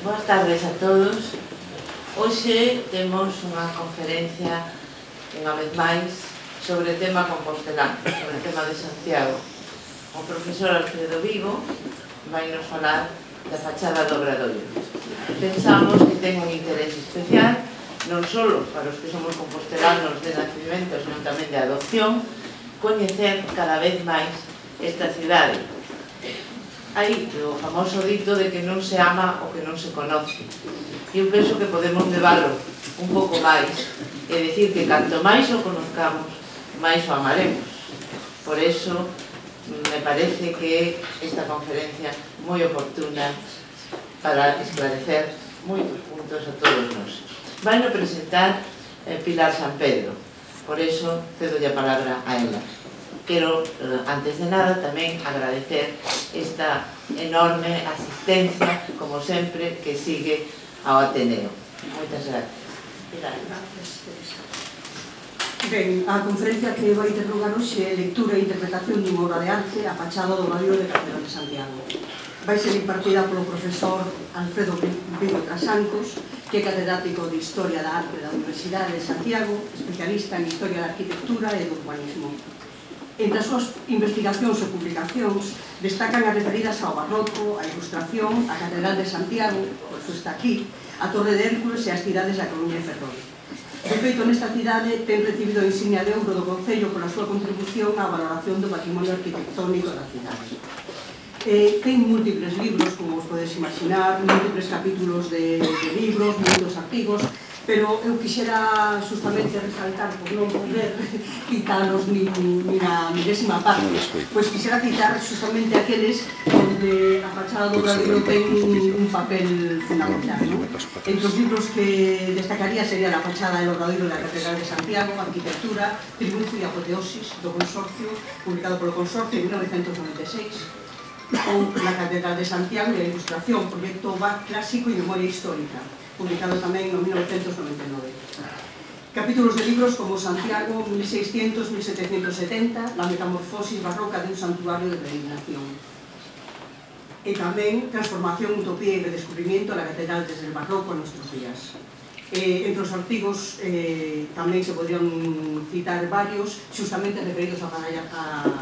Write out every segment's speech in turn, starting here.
Boas tardes a todos. Hoxe temos unha conferencia, unha vez máis, sobre o tema compostelán, sobre o tema de Santiago. O profesor Alfredo Vigo vai nos falar da fachada do Obradoiro. Pensamos que ten un interés especial, non só para os que somos compostelanos de nacimento, senón tamén de adopción, coñecer cada vez máis esta cidade. Hai o famoso dito de que non se ama o que non se conoce. Eu penso que podemos leválo un pouco máis e dicir que canto máis o conozcamos, máis o amaremos. Por eso, me parece que esta conferencia é moi oportuna para esclarecer moitos puntos a todos nós. Vai no presentar Pilar San Pedro, por eso cedolle a palabra a ela. Quero, antes de nada, tamén agradecer esta enorme asistencia, como sempre, que sigue ao Ateneo. Moitas gracias. Ben, a conferencia que vai ter lugar hoxe é lectura e interpretación dunha obra de arte, a fachada do Obradoiro de Catedral de Santiago. Vai ser impartida polo profesor Alfredo Vigo Trasancos, que é catedrático de Historia da Arte da Universidade de Santiago, especialista en Historia da Arquitectura e do Urbanismo. Entre as súas investigacións e publicacións destacan as referidas ao barroco, a ilustración, a Catedral de Santiago, por iso está aquí, a Torre de Hércules e as cidades da Coruña e Ferrol. De feito, nesta cidade ten recibido a insignia de ouro do Concello pola súa contribución á valoración do patrimonio arquitectónico da cidade. Ten múltiples libros, como os podes imaginar, múltiples capítulos de libros, moitos artigos, pero eu quixera justamente resaltar, por non poder citalos ni na milésima parte, pois quixera citar justamente aqueles onde a fachada do Obradoiro ten un papel fundamental, ¿no? Entre os libros que destacaría sería a fachada do Obradoiro da Catedral de Santiago, Arquitectura, Triunfo e Apoteosis, do Consorcio, publicado polo Consorcio en 1996, ou La Catedral de Santiago e a Ilustración, proxecto BAC clásico e memoria histórica, publicado tamén en 1999. Capítulos de libros como Santiago, 1600-1770, La metamorfosis barroca de un santuario de peregrinación. E tamén Transformación, utopía e redescubrimiento da catedral desde el barroco a nuestros días. Entre os artigos tamén se podrían citar varios, justamente referidos á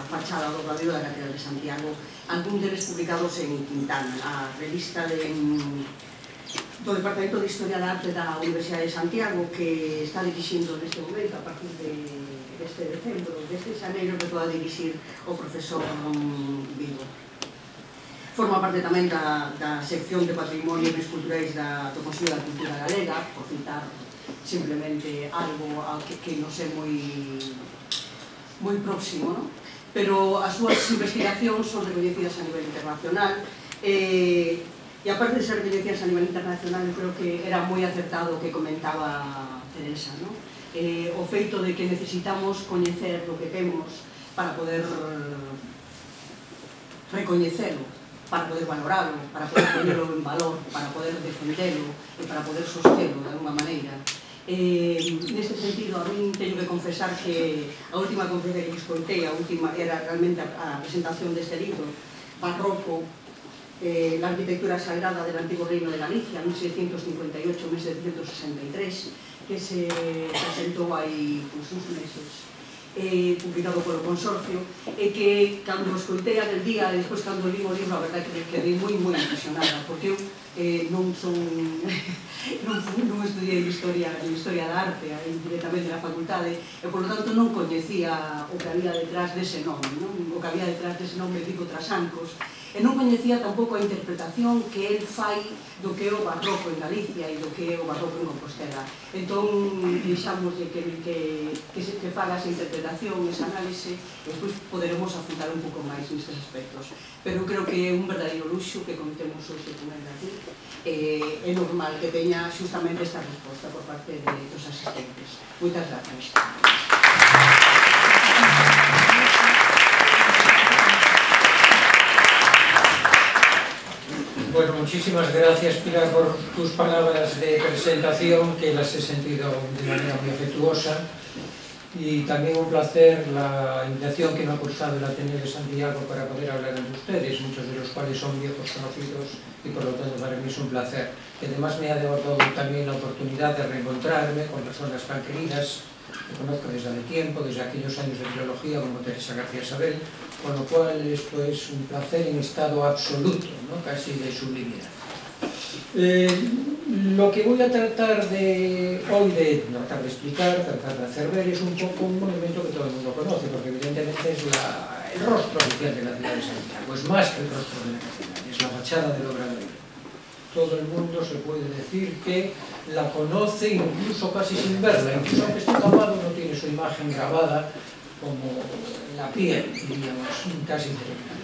fachada do Obradoiro da Catedral de Santiago, algún deles publicados en Quintana, a revista do Departamento de Historia da Arte da Universidade de Santiago, que está dirixindo neste momento, a partir deste decembro, deste xaneiro, que poda dirixir o profesor Vigo. Forma parte tamén da sección de Patrimonio e Bens Culturais do Consello da Cultura Galega, por citar simplemente algo que nos é moi próximo, ¿no? Pero as súas investigacións son recoñecidas a nivel internacional, e aparte de ser recoñecidas a nivel internacional, eu creo que era moi acertado o que comentaba Teresa, ¿no? O feito de que necesitamos coñecer o que temos para poder recoñecelo, para poder valorarlo, para poder ponerlo en valor, para poder defenderlo e para poder sostelo de alguma maneira. Neste sentido, a mí teño que confesar que a última conferencia que escoitei, a última era realmente a presentación deste libro, Barroco, la arquitectura sagrada del antiguo reino de Galicia, 1758-1763, que se presentó hai uns meses, publicado polo Consorcio, e que cando escoitei aquel día, e despois cando li o libro, a verdade que quedei moi impresionada, porque eu non estudiei Historia da Arte, directamente na facultade, e por lo tanto non coñecía o que había detrás dese nome, o que había detrás dese nome Vigo Trasancos, e non coñecía tampouco a interpretación que el fai do que é o barroco en Galicia e do que é o barroco en Compostela. Entón, deixámoslle que faga esa interpretación, esa análise, e despois poderemos apuntar un pouco máis nestes aspectos. Pero creo que é un verdadeiro luxo que contemos hoxe con el aquí. É normal que teña justamente esta resposta por parte dos asistentes. Moitas gracias. Bueno, muchísimas gracias, Pilar, por tus palabras de presentación, que las he sentido de manera muy afectuosa. y también un placer la invitación que me ha cursado el Ateneo de Santiago para poder hablar ante ustedes, muchos de los cuales son viejos conocidos y por lo tanto para mí es un placer. Que además me ha dado también la oportunidad de reencontrarme con personas tan queridas que conozco desde hace tiempo, desde aquellos años de filología como Teresa García Sabel, con lo cual esto es un placer en estado absoluto, ¿no? Casi de sublimidad. Lo que voy a tratar de hoy de explicar, tratar de hacer ver, es un poco un monumento que todo el mundo conoce, porque evidentemente es el rostro oficial de la ciudad de Santiago, es más que el rostro de la catedral, es la fachada del Obradoiro. Todo el mundo se puede decir que la conoce incluso casi sin verla, incluso aunque esté tapado no tiene su imagen grabada como en la piel, diríamos, casi cerebral.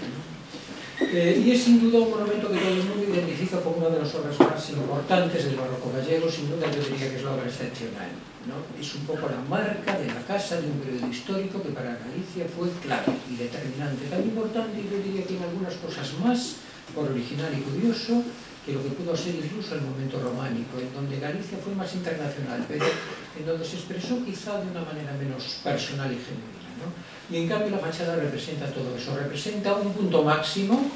Y es sin duda un monumento que todo el mundo identifica como una de las obras más importantes del barroco gallego, sin duda yo diría que es la obra excepcional, ¿no? Es un poco la marca de la casa de un periodo histórico que para Galicia fue clave y determinante, tan importante, y yo diría que en algunas cosas más, por original y curioso, que lo que pudo ser incluso el momento románico, en donde Galicia fue más internacional, pero en donde se expresó quizá de una manera menos personal y genuina, ¿no? Y en cambio la fachada representa todo eso, representa un punto máximo,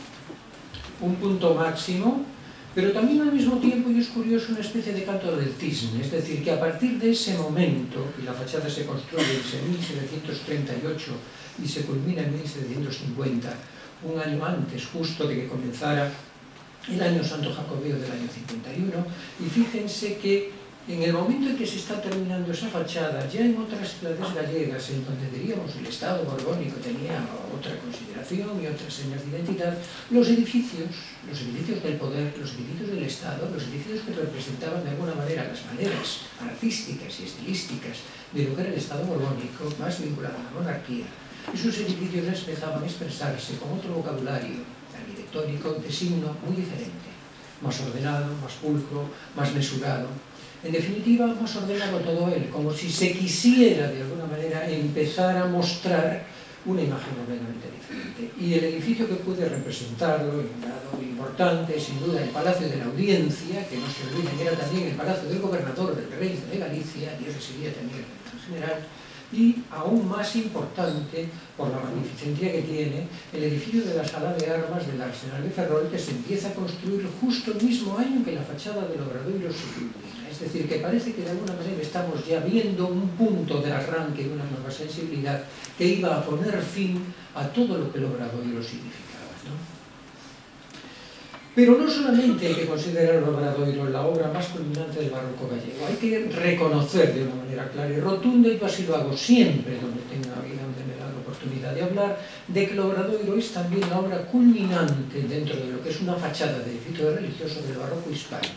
pero también al mismo tiempo, y es curioso, una especie de canto del cisne, es decir, que a partir de ese momento, y la fachada se construye en 1738 y se culmina en 1750, un año antes justo de que comenzara el año santo jacobeo del año 51, y fíjense que en el momento en que se está terminando esa fachada, ya en otras ciudades gallegas, en donde diríamos el Estado borbónico tenía otra consideración y otras señas de identidad, los edificios del poder, los edificios del Estado, los edificios que representaban de alguna manera las maneras artísticas y estilísticas de lo que era el Estado borbónico, más vinculado a la monarquía, esos edificios empezaban a expresarse con otro vocabulario arquitectónico de signo muy diferente, más ordenado, más pulcro, más mesurado. En definitiva, más ordenado todo él, como si se quisiera de alguna manera empezar a mostrar una imagen completamente diferente. Y el edificio que puede representarlo, en un grado importante, sin duda el Palacio de la Audiencia, que no se olviden que era también el Palacio del Gobernador del Reino de Galicia, y residía también en general, y aún más importante, por la magnificencia que tiene, el edificio de la Sala de Armas del Arsenal de Ferrol, que se empieza a construir justo el mismo año que la fachada del Obradoiro se culmina. Es decir, que parece que de alguna manera estamos ya viendo un punto de arranque de una nueva sensibilidad que iba a poner fin a todo lo que el Obradoiro significaba, ¿no? Pero no solamente hay que considerar el Obradoiro la obra más culminante del barroco gallego, hay que reconocer de una manera clara y rotunda, y yo así lo hago siempre donde tenga vida, donde me da la oportunidad de hablar, de que el Obradoiro es también la obra culminante dentro de lo que es una fachada de edificio religioso del barroco hispánico.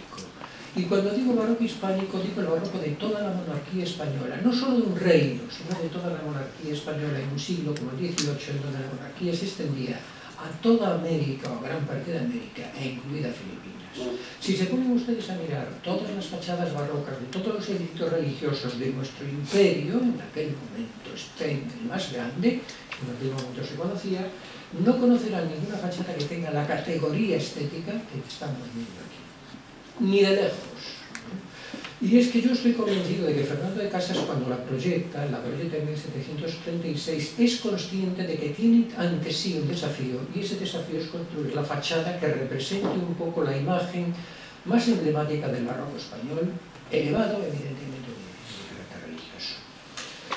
Y cuando digo barroco hispánico, digo el barroco de toda la monarquía española, no solo de un reino, sino de toda la monarquía española en un siglo como el XVIII, en donde la monarquía se extendía a toda América, o gran parte de América, e incluida Filipinas. Si se ponen ustedes a mirar todas las fachadas barrocas de todos los edificios religiosos de nuestro imperio, en aquel momento extenso y más grande, en aquel momento se conocía, no conocerán ninguna fachada que tenga la categoría estética que estamos viendo aquí, ni de lejos. Y es que yo estoy convencido de que Fernando de Casas, cuando la proyecta en 1736, es consciente de que tiene ante sí un desafío, y ese desafío es construir la fachada que represente un poco la imagen más emblemática del barroco español, elevado evidentemente de carácter religioso.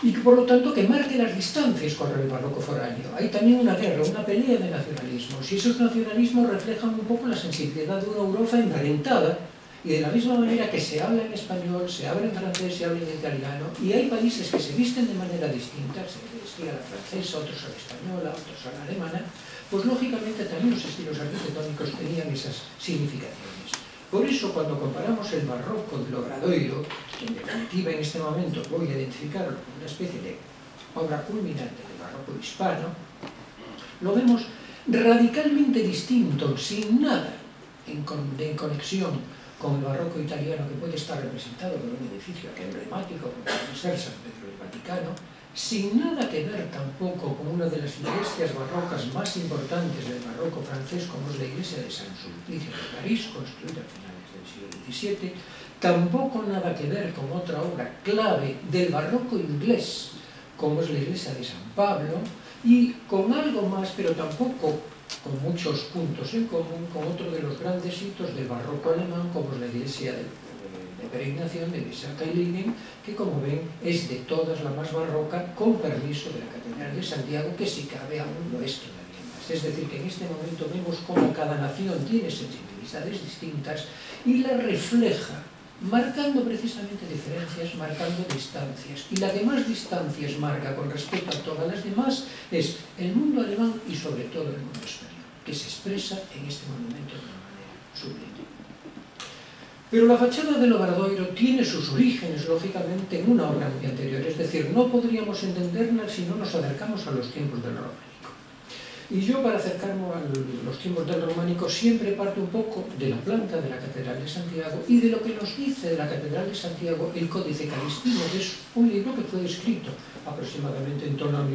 Y que por lo tanto que marque las distancias con el barroco foráneo. Hay también una guerra, una pelea de nacionalismos, y esos nacionalismos reflejan un poco la sensibilidad de una Europa enrarentada. Y de la misma manera que se habla en español, se habla en francés, se habla en italiano, y hay países que se visten de manera distinta, se vestía a la francesa, otros a la española, otros a la alemana, pues lógicamente también los estilos arquitectónicos tenían esas significaciones. Por eso, cuando comparamos el barroco del Obradoiro, que en definitiva en este momento voy a identificarlo como una especie de obra culminante del barroco hispano, lo vemos radicalmente distinto, sin nada de conexión con el barroco italiano, que puede estar representado por un edificio emblemático como puede ser San Pedro del Vaticano, sin nada que ver tampoco con una de las iglesias barrocas más importantes del barroco francés, como es la iglesia de San Sulpicio de París, construida a finales del siglo XVII, tampoco nada que ver con otra obra clave del barroco inglés, como es la iglesia de San Pablo, y con algo más, pero tampoco con muchos puntos en común, con otro de los grandes hitos del barroco alemán, como es la iglesia de peregrinación de Wieser-Keilingen, que como ven es de todas la más barroca, con permiso de la Catedral de Santiago, que si cabe aún lo es todavía más. Es decir, que en este momento vemos cómo cada nación tiene sensibilidades distintas y la refleja, marcando precisamente diferencias, marcando distancias. Y la que más distancias marca con respecto a todas las demás es el mundo alemán y sobre todo el mundo español, que se expresa en este monumento de una manera sublime. Pero la fachada del Obradoiro tiene sus orígenes, lógicamente, en una obra muy anterior, es decir, no podríamos entenderla si no nos acercamos a los tiempos del románico. Y yo, para acercarme a los tiempos del románico, siempre parto un poco de la planta de la Catedral de Santiago y de lo que nos dice de la Catedral de Santiago el Códice Calistino, que es un libro que fue escrito aproximadamente en torno a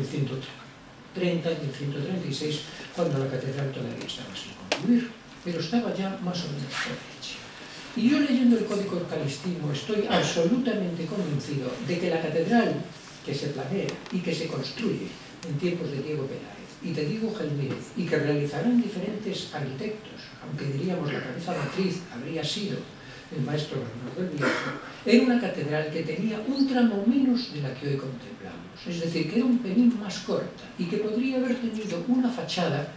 1130-1136, cuando la catedral todavía estaba sin concluir, pero estaba ya más o menos por hecha. Y yo, leyendo el Códice Calistino, estoy absolutamente convencido de que la catedral que se planea y que se construye en tiempos de Diego Peláez y de Diego Gelmírez, y que realizarán diferentes arquitectos, aunque diríamos la cabeza matriz habría sido el maestro Bernardo del Viejo, era una catedral que tenía un tramo menos de la que hoy contemplamos, es decir, que era un pelín más corta y que podría haber tenido una fachada,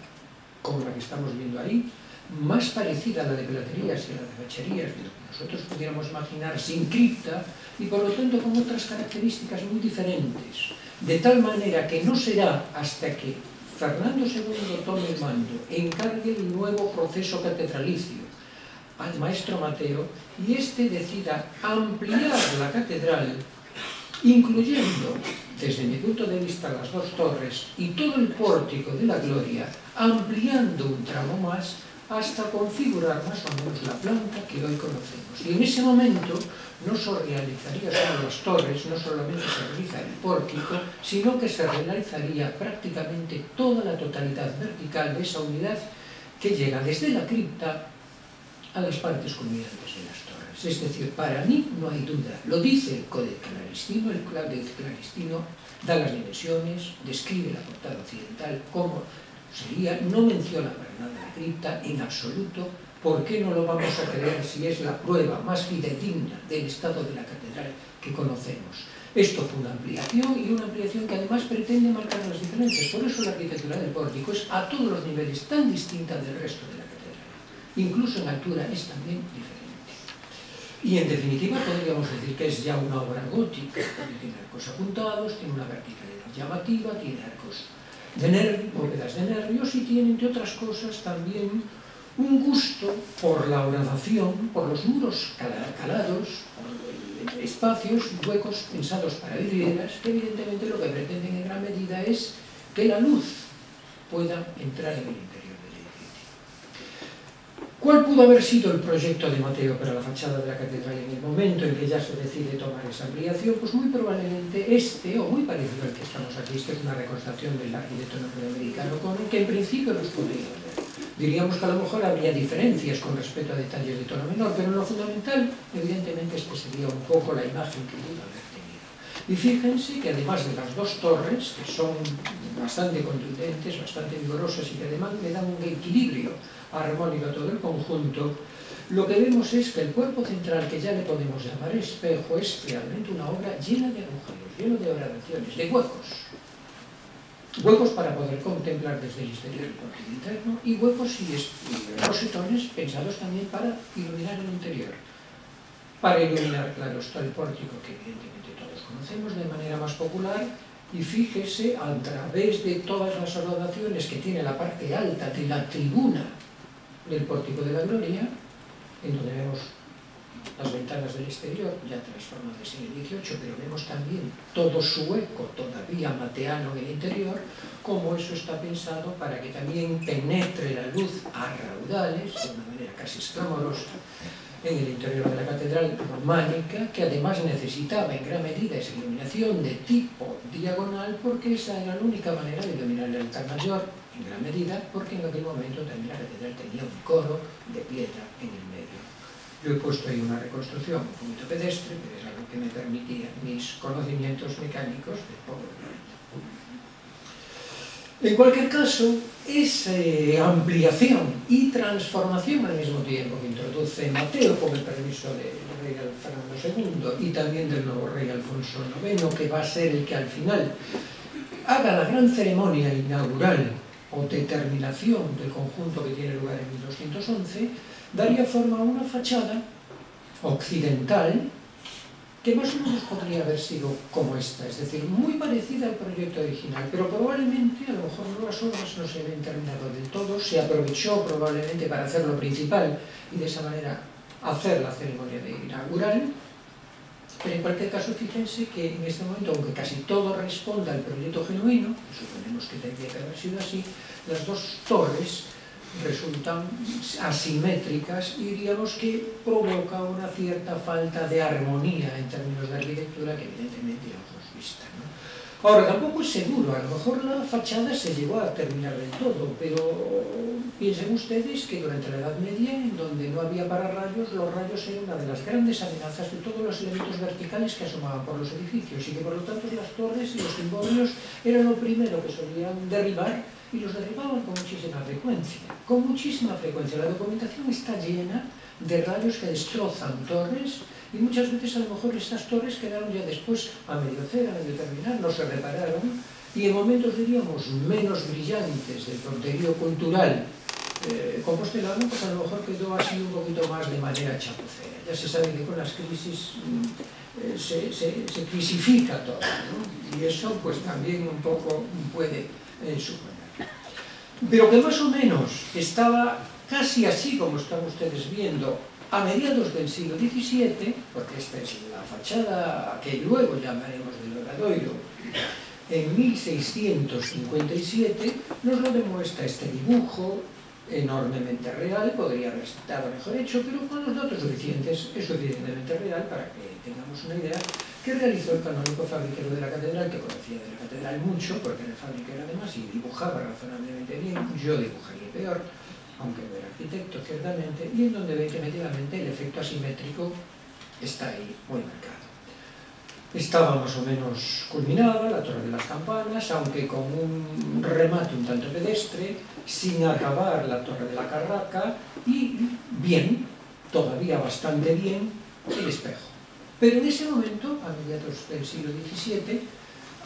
como la que estamos viendo ahí, más parecida a la de platerías y a la de bacherías de lo que nosotros pudiéramos imaginar, sin cripta y por lo tanto con otras características muy diferentes, de tal manera que no será hasta que Fernando II tome el mando, encargue el nuevo proceso catedralicio al maestro Mateo y éste decida ampliar la catedral, incluyendo, desde mi punto de vista, las dos torres y todo el pórtico de la Gloria, ampliando un tramo más hasta configurar más o menos la planta que hoy conocemos. Y en ese momento no se realizaría solo las torres, no solamente se realiza el pórtico, sino que se realizaría prácticamente toda la totalidad vertical de esa unidad que llega desde la cripta a las partes culminantes de las torres. Es decir, para mí no hay duda. Lo dice el Códice Calistino, el Códice Calistino da las dimensiones, describe la portada occidental, cómo sería, no menciona para nada la cripta en absoluto. ¿Por qué no lo vamos a creer si es la prueba más fidedigna del estado de la catedral que conocemos? Esto fue una ampliación y una ampliación que además pretende marcar las diferencias. Por eso la arquitectura del pórtico es a todos los niveles tan distinta del resto de la catedral. Incluso en altura es también diferente. Y en definitiva podríamos decir que es ya una obra gótica, porque tiene arcos apuntados, tiene una verticalidad llamativa, tiene arcos de nervios, bóvedas de nervios y tiene, entre otras cosas, también un gusto por la horadación, por los muros calados, por espacios, huecos pensados para vidrieras, que evidentemente lo que pretenden en gran medida es que la luz pueda entrar en el interior del edificio. ¿Cuál pudo haber sido el proyecto de Mateo para la fachada de la catedral en el momento en que ya se decide tomar esa ampliación? Pues muy probablemente este, o muy parecido al que estamos aquí, es una reconstrucción del arquitecto norteamericano Cohen, que en principio nos podría ver. Diríamos que a lo mejor habría diferencias con respecto a detalles de tono menor, pero en lo fundamental, evidentemente, este sería un poco la imagen que pudo haber tenido. Y fíjense que además de las dos torres, que son bastante contundentes, bastante vigorosas y que además le dan un equilibrio armónico a todo el conjunto, lo que vemos es que el cuerpo central, que ya le podemos llamar espejo, es realmente una obra llena de agujeros, llena de horadaciones, de huecos. Huecos para poder contemplar desde el exterior el pórtico interno y huecos y rosetones pensados también para iluminar el interior. Para iluminar, claro, está el pórtico que evidentemente todos conocemos de manera más popular y fíjese a través de todas las horadaciones que tiene la parte alta de la tribuna del pórtico de la Gloria, en donde vemos las ventanas del exterior, ya transformadas en el 18, pero vemos también todo su eco todavía mateano en el interior, como eso está pensado para que también penetre la luz a raudales, de una manera casi esclamorosa, en el interior de la catedral románica, que además necesitaba en gran medida esa iluminación de tipo diagonal, porque esa era la única manera de iluminar el altar mayor, en gran medida, porque en aquel momento también la catedral tenía un coro de piedra en el medio. Yo he puesto ahí una reconstrucción un poquito pedestre, pero es algo que me permitían mis conocimientos mecánicos de poco. En cualquier caso, esa ampliación y transformación al mismo tiempo que introduce Mateo con el permiso del rey Fernando II y también del nuevo rey Alfonso IX, que va a ser el que al final haga la gran ceremonia inaugural o determinación del conjunto que tiene lugar en 1211, daría forma a una fachada occidental que más o menos podría haber sido como esta, es decir, muy parecida al proyecto original, pero probablemente, a lo mejor las obras no se habían terminado del todo, se aprovechó probablemente para hacer lo principal y de esa manera hacer la ceremonia inaugural, pero en cualquier caso fíjense que en este momento, aunque casi todo responda al proyecto genuino, suponemos que tendría que haber sido así, las dos torres resultan asimétricas y diríamos que provoca una cierta falta de armonía en términos de arquitectura que evidentemente ya hemos visto, ¿no? Ahora, tampoco es seguro, a lo mejor la fachada se llegó a terminar del todo, pero piensen ustedes que durante la Edad Media, en donde no había pararrayos, los rayos eran una de las grandes amenazas de todos los elementos verticales que asomaban por los edificios y que por lo tanto las torres y los cimborrios eran lo primero que solían derribar y los derribaban con muchísima frecuencia. Con muchísima frecuencia. La documentación está llena de rayos que destrozan torres y muchas veces a lo mejor estas torres quedaron ya después a medio hacer, a medio terminar, no se repararon y en momentos, diríamos, menos brillantes del fronterío cultural compostelano, pues a lo mejor quedó así un poquito más de manera chapucera. Ya se sabe que con las crisis se crisifica todo, ¿no? Y eso pues también un poco puede suponer. Pero que más o menos estaba casi así como están ustedes viendo a mediados del siglo XVII, porque esta es la fachada que luego llamaremos del Obradoiro, en 1657 nos lo demuestra este dibujo enormemente real, podría haber estado mejor hecho, pero con los datos suficientes es suficientemente real para que tengamos una idea que realizó el canónigo fabriquero de la catedral, que conocía de la catedral mucho, porque era el fabriquero además y dibujaba razonablemente bien. Yo dibujaría peor, aunque no era arquitecto, ciertamente, y en donde ve que efectivamente el efecto asimétrico está ahí muy marcado. Estaba más o menos culminada la Torre de las Campanas, aunque con un remate un tanto pedestre, sin acabar la Torre de la Carraca, y bien, todavía bastante bien, el espejo. Pero en ese momento, a mediados del siglo XVII,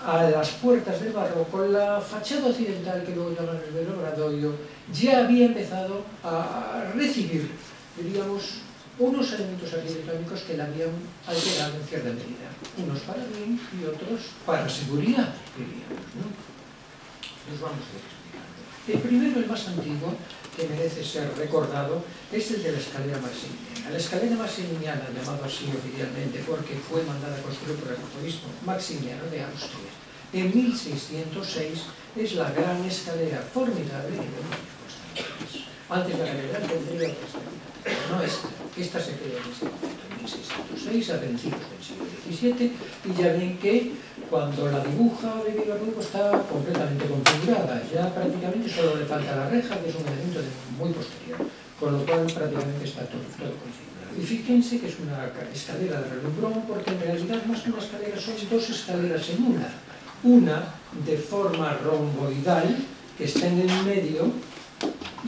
a las puertas del barroco, la fachada occidental, que luego llaman el Obradoiro, ya había empezado a recibir, diríamos, unos elementos arquitectónicos que la habían alterado en cierta medida. Unos para bien y otros para seguridad, diríamos, ¿no? Nos vamos a ir explicando. El primero, el más antiguo, que merece ser recordado, es el de la escalera maximiliana. La escalera maximiliana, llamado así oficialmente porque fue mandada a construir por el arzobispo Maximiliano de Austria en 1606, es la gran escalera formidable de los constantes. Antes la catedral tendría otra escalera, no esta se creó en este momento, en 1606, a principios del siglo XVII, y ya ven que cuando la dibuja de Vivarruco está completamente configurada, ya prácticamente solo le falta la reja, que es un elemento muy posterior, con lo cual prácticamente está todo configurado. Y fíjense que es una escalera de relumbrón, porque en realidad más que una escalera son dos escaleras en una de forma romboidal, que está en el medio,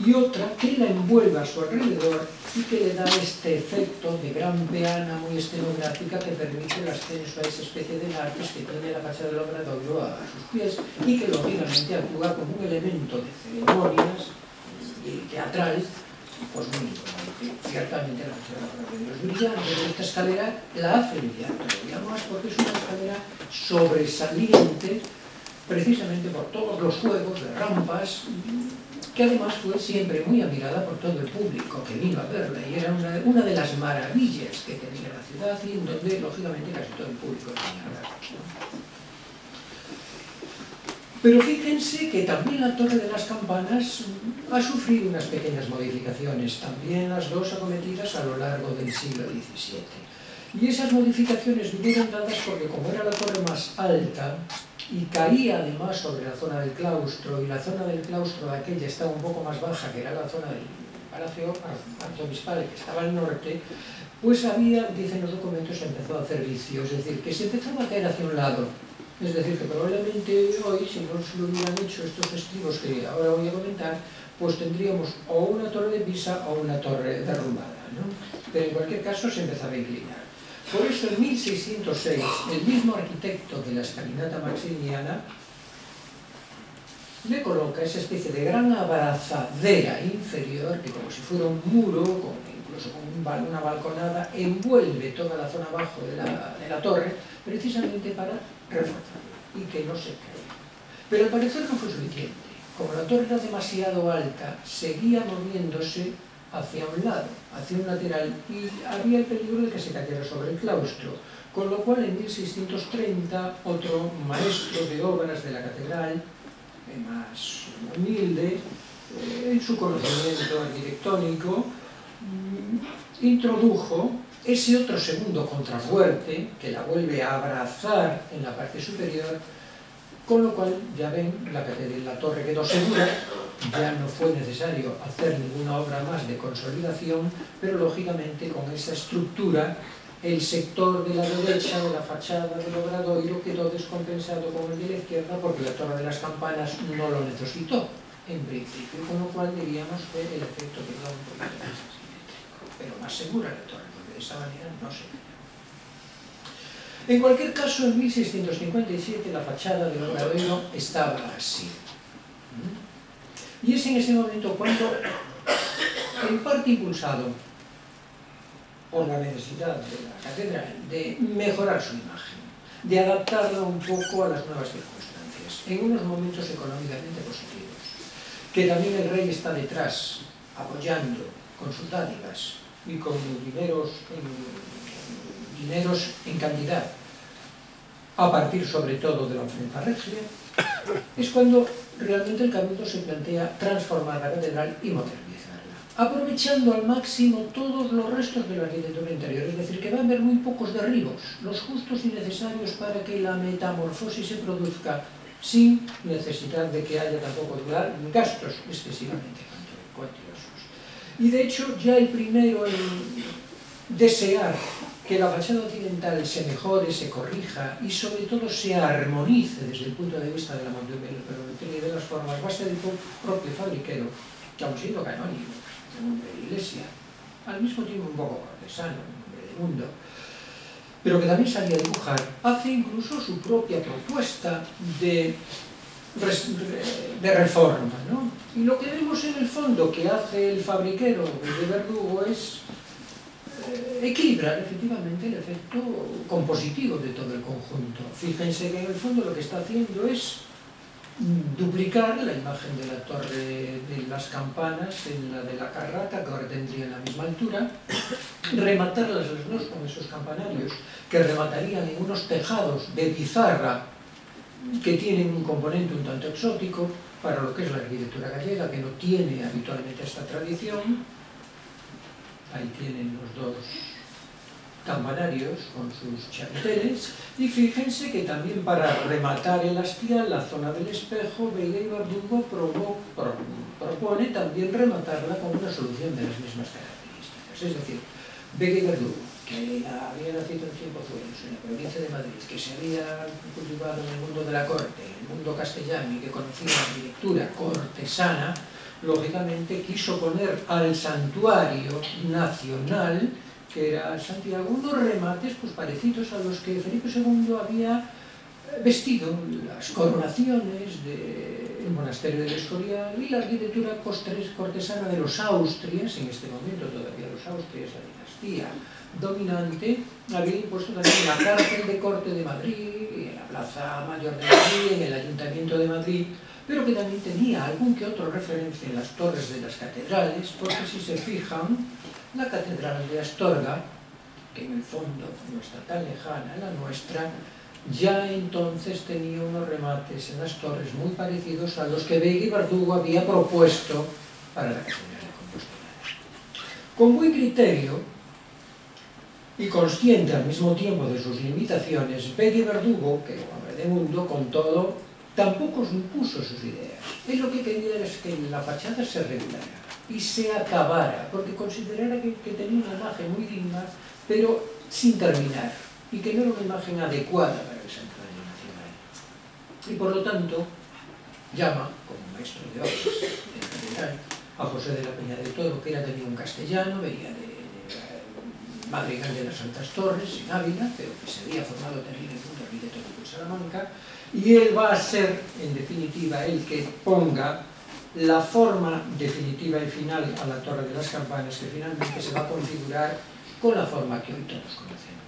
y otra que la envuelve a su alrededor y que le da este efecto de gran peana muy escenográfica que permite el ascenso a esa especie de narcos que tiene la fachada del Obradoiro a sus pies y que lógicamente actúa como un elemento de ceremonias y teatral pues muy importante. Ciertamente la fachada del Obradoiro es brillante, pero esta escalera la hace brillar todavía más porque es una escalera sobresaliente precisamente por todos los juegos de rampas, que además fue siempre muy admirada por todo el público que vino a verla y era una de las maravillas que tenía la ciudad y en donde lógicamente casi todo el público venía a verla, ¿no? Pero fíjense que también la Torre de las Campanas ha sufrido unas pequeñas modificaciones, también las dos acometidas a lo largo del siglo XVII. Y esas modificaciones vinieron dadas porque como era la torre más alta, y caía además sobre la zona del claustro, y la zona del claustro aquella estaba un poco más baja, que era la zona del palacio arzobispal, que estaba al norte, pues había, dicen los documentos, se empezó a hacer vicio, es decir, que se empezaba a caer hacia un lado. Es decir, que probablemente hoy, si no se lo hubieran hecho estos estribos que ahora voy a comentar, pues tendríamos o una torre de Pisa o una torre derrumbada, ¿no? Pero en cualquier caso se empezaba a inclinar. Por eso en 1606, el mismo arquitecto de la escalinata maximiana le coloca esa especie de gran abrazadera inferior, que como si fuera un muro, incluso con una balconada, envuelve toda la zona abajo de la torre, precisamente para reforzarla y que no se caiga. Pero al parecer no fue suficiente. Como la torre era demasiado alta, seguía moviéndose hacia un lado, hacia un lateral, y había el peligro de que se cayera sobre el claustro, con lo cual en 1630 otro maestro de obras de la catedral, más humilde, en su conocimiento arquitectónico, introdujo ese otro segundo contrafuerte que la vuelve a abrazar en la parte superior, con lo cual, ya ven, la torre quedó segura, ya no fue necesario hacer ninguna obra más de consolidación, pero lógicamente con esa estructura el sector de la derecha de la fachada del obradoiro quedó descompensado con el de la izquierda porque la torre de las campanas no lo necesitó en principio, con lo cual diríamos que el efecto quedó un poquito más asimétrico, pero más segura la torre, porque de esa manera no se cayó. En cualquier caso, en 1657 la fachada del obradoiro estaba así. Y es en ese momento cuando, en parte impulsado por la necesidad de la catedral de mejorar su imagen, de adaptarla un poco a las nuevas circunstancias, en unos momentos económicamente positivos, que también el rey está detrás, apoyando con sus dádivas y con dineros en cantidad, a partir sobre todo de la ofrenda regia, es cuando realmente el Cabildo se plantea transformar la catedral y modernizarla, aprovechando al máximo todos los restos de la arquitectura interior, es decir, que va a haber muy pocos derribos, los justos y necesarios para que la metamorfosis se produzca sin necesidad de que haya tampoco gastos excesivamente cuantiosos. Y de hecho ya el primero en desear que la fachada occidental se mejore, se corrija y sobre todo se armonice desde el punto de vista de la monometría y de las formas, va a ser el propio fabriquero, que aun siendo canónigo, un hombre de iglesia, al mismo tiempo un poco cortesano, un hombre de mundo, pero que también sabía dibujar, hace incluso su propia propuesta de reforma, ¿no? Y lo que vemos en el fondo que hace el fabriquero de Verdugo es equilibrar efectivamente el efecto compositivo de todo el conjunto. Fíjense que en el fondo lo que está haciendo es duplicar la imagen de la torre de las campanas en la de la Carraca, que ahora tendría la misma altura, rematarlas las dos con esos campanarios que rematarían en unos tejados de pizarra que tienen un componente un tanto exótico para lo que es la arquitectura gallega, que no tiene habitualmente esta tradición. Ahí tienen los dos campanarios con sus chapiteles, y fíjense que también para rematar el hastial, la zona del espejo, Veiga y Verdugo propone también rematarla con una solución de las mismas características. Es decir, Veiga y Verdugo, que había nacido en Cienpozuelos, en la provincia de Madrid, que se había cultivado en el mundo de la corte, en el mundo castellano, y que conocía la arquitectura cortesana, lógicamente quiso poner al santuario nacional, que era Santiago, unos remates pues parecidos a los que Felipe II había vestido, las coronaciones del monasterio del Escorial y la arquitectura cortesana de los Austrias, en este momento todavía los Austrias, la dinastía dominante, había impuesto también en la cárcel de Corte de Madrid, en la Plaza Mayor de Madrid, en el Ayuntamiento de Madrid, pero que también tenía algún que otro referencia en las torres de las catedrales, porque si se fijan, la catedral de Astorga, que en el fondo no está tan lejana a la nuestra, ya entonces tenía unos remates en las torres muy parecidos a los que Veiga y Verdugo había propuesto para la catedral de Compostela. Con buen criterio y consciente al mismo tiempo de sus limitaciones, Veiga y Verdugo, que era un hombre de mundo, con todo, tampoco impuso sus ideas. Él lo que quería es que la fachada se regulara, y se acabara, porque considerara que tenía una imagen muy digna, pero sin terminar, y que no era una imagen adecuada para el Santuario Nacional. Y por lo tanto, llama, como maestro de obras en general, a José de la Peña de Toro, que era también un castellano, venía de Madrigal de las Altas Torres, en Ávila, pero que se había formado también en un arquitectónico en Salamanca, y él va a ser, en definitiva, el que ponga la forma definitiva y final a la Torre de las Campanas, que finalmente se va a configurar con la forma que hoy todos conocemos.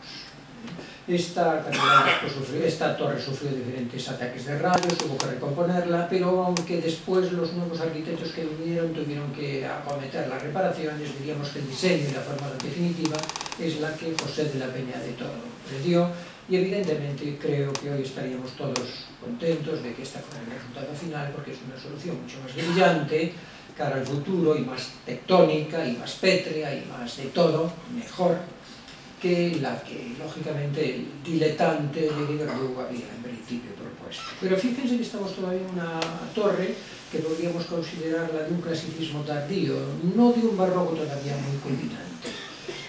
Esta torre sufrió diferentes ataques de rayos, hubo que recomponerla, pero aunque después los nuevos arquitectos que vinieron tuvieron que acometer las reparaciones, diríamos que el diseño y la forma definitiva es la que José de la Peña de Toro le dio, y evidentemente creo que hoy estaríamos todos contentos de que esta fuera el resultado final, porque es una solución mucho más brillante cara al futuro, y más tectónica, y más pétrea, y más de todo, mejor que la que, lógicamente, el diletante de Guiberlú había en principio propuesto. Pero fíjense que estamos todavía en una torre que podríamos considerarla de un clasicismo tardío, no de un barroco todavía muy culminante.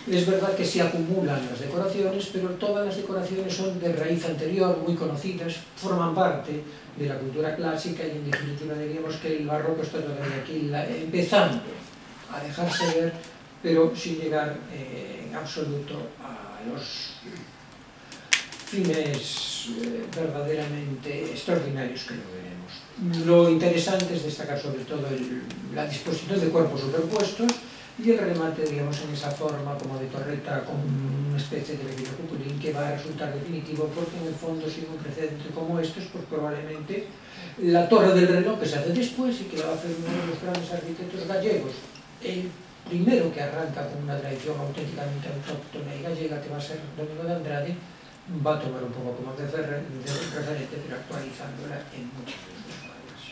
Es verdad que se acumulan las decoraciones, pero todas las decoraciones son de raíz anterior, muy conocidas, forman parte de la cultura clásica, y en definitiva diríamos que el barroco está todavía aquí empezando a dejarse ver, pero sin llegar en absoluto a los fines verdaderamente extraordinarios que lo veremos. Lo interesante es destacar sobre todo la disposición de cuerpos superpuestos y el remate, digamos, en esa forma como de torreta con una especie de pequeño cupulín que va a resultar definitivo, porque en el fondo, sin un precedente como estos, pues probablemente la torre del reloj que se hace después y que la va a hacer uno de los grandes arquitectos gallegos, el primero que arranca con una tradición auténticamente autóctona y gallega, que va a ser Domingo de Andrade, va a tomar un poco como de referente, pero actualizándola en muchos de sus cuadros.